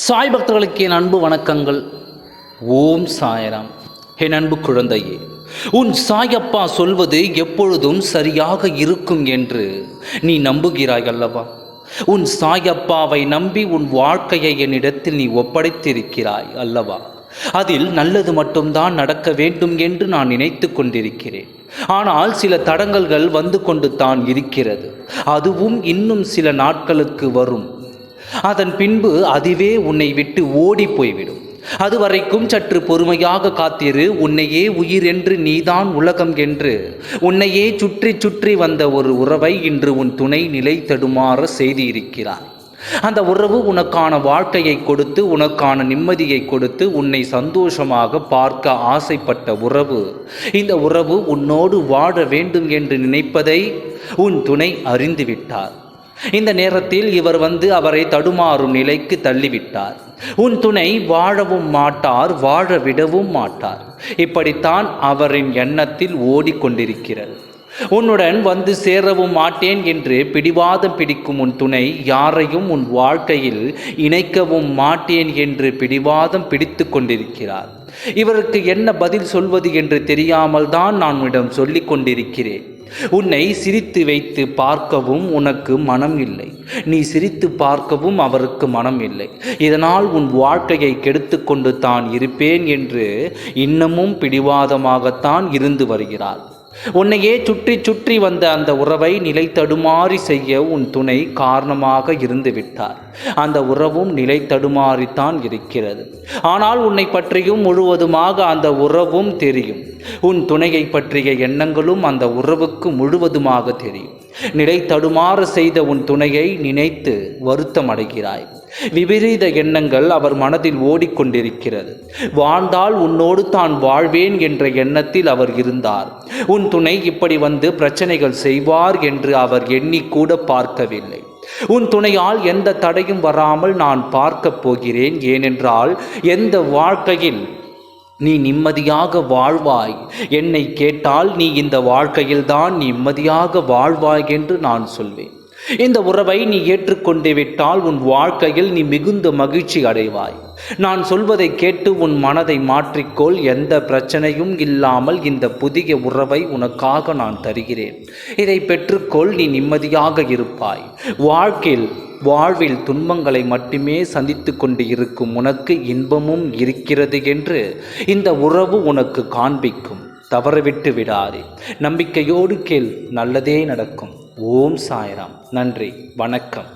சாய் பக்தர்களுக்கு என் அன்பு வணக்கங்கள். ஓம் சாய்ராம். என் அன்பு குழந்தையே, உன் சாயப்பா சொல்வது எப்பொழுதும் சரியாக இருக்கும் என்று நீ நம்புகிறாய் அல்லவா? உன் சாயப்பாவை நம்பி உன் வாழ்க்கையை என்னிடத்தில் நீ ஒப்படைத்திருக்கிறாய் அல்லவா? அதில் நல்லது மட்டும்தான் நடக்க வேண்டும் என்று நான் நினைத்து கொண்டிருக்கிறேன். ஆனால் சில தடங்கல்கள் வந்து கொண்டு தான் இருக்கிறது. அதுவும் இன்னும் சில நாட்களுக்கு வரும். அதன் பின்பு அதுவே உன்னை விட்டு ஓடி போய்விடும். அதுவரைக்கும் சற்று பொறுமையாக காத்திரு. உன்னையே உயிர் என்று, நீதான் உலகம் என்று உன்னையே சுற்றி சுற்றி வந்த ஒரு உறவை இன்று உன் துணை நிலை தடுமாற செய்திருக்கிறார். அந்த உறவு உனக்கான வாழ்க்கையை கொடுத்து, உனக்கான நிம்மதியை கொடுத்து, உன்னை சந்தோஷமாக பார்க்க ஆசைப்பட்ட உறவு. இந்த உறவு உன்னோடு வாழ வேண்டும் என்று நினைப்பதை உன் துணை அறிந்துவிட்டார். இந்த நேரத்தில் இவர் வந்து அவரை தடுமாறும் நிலைக்கு தள்ளிவிட்டார். உன் துணை வாழவும் மாட்டார், வாழ விடவும் மாட்டார். இப்படித்தான் அவரின் எண்ணத்தில் ஓடிக்கொண்டிருக்கிறது. உன்னுடன் வந்து சேரவும் மாட்டேன் என்று பிடிவாதம் பிடிக்கும் உன் துணை யாரையும் உன் வாழ்க்கையில் இணைக்கவும் மாட்டேன் என்று பிடிவாதம் பிடித்து கொண்டிருக்கிறார். இவருக்கு என்ன பதில் சொல்வது என்று தெரியாமல் தான் நான் உன்னிடம் சொல்லிக் கொண்டிருக்கிறேன். உன்னை சிரித்து வைத்து பார்க்கவும் உனக்கு மனம் இல்லை, நீ சிரித்து பார்க்கவும் அவருக்கு மனம் இல்லை. இதனால் உன் வாழ்க்கையை கெடுத்து கொண்டு தான் இருப்பேன் என்று இன்னமும் பிடிவாதமாகத்தான் இருந்து வருகிறார். உன்னையே சுற்றி சுற்றி வந்த அந்த உறவை நிலை தடுமாறி செய்ய உன் துணை காரணமாக இருந்து விட்டார். அந்த உறவும் நிலை தடுமாறித்தான் இருக்கிறது. ஆனால் உன்னை பற்றியும் முழுவதுமாக அந்த உறவும் தெரியும். உன் துணையை பற்றிய எண்ணங்களும் அந்த உறவுக்கு முழுவதுமாக தெரியும். நிலை தடுமாற செய்த உன் துணையை நினைத்து வருத்தம் அடைகிறாய். விபரீத எண்ணங்கள் அவர் மனதில் ஓடிக்கொண்டிருக்கிறது. வாழ்ந்தால் உன்னோடு தான் வாழ்வேன் என்ற எண்ணத்தில் அவர் இருந்தார். உன் துணை இப்படி வந்து பிரச்சனைகள் செய்வார் என்று அவர் எண்ணிக்கூட பார்க்கவில்லை. உன் துணையால் எந்த தடையும் வராமல் நான் பார்க்கப் போகிறேன். ஏனென்றால் எந்த வாழ்க்கையில் நீ நிம்மதியாக வாழ்வாய், என்னை கேட்டால் நீ இந்த வாழ்க்கையில்தான் நிம்மதியாக வாழ்வாய் என்று நான் சொல்வேன். இந்த உறவை நீ ஏற்றுக்கொண்டு விட்டால் உன் வாழ்க்கையில் நீ மிகுந்த மகிழ்ச்சி அடைவாய். நான் சொல்வதை கேட்டு உன் மனதை மாற்றிக்கொள். எந்த பிரச்சனையும் இல்லாமல் இந்த புதிய உறவை உனக்காக நான் தருகிறேன். இதை பெற்றுக்கொள். நீ நிம்மதியாக இருப்பாய். வாழ்வில் துன்பங்களை மட்டுமே சந்தித்து கொண்டு இருக்கும் உனக்கு இன்பமும் இருக்கிறது என்று இந்த உறவு உனக்கு காண்பிக்கும். தவறவிட்டு விடாதே. நம்பிக்கையோடு கேள், நல்லதே நடக்கும். ஓம் சாய்ராம். நன்றி, வணக்கம்.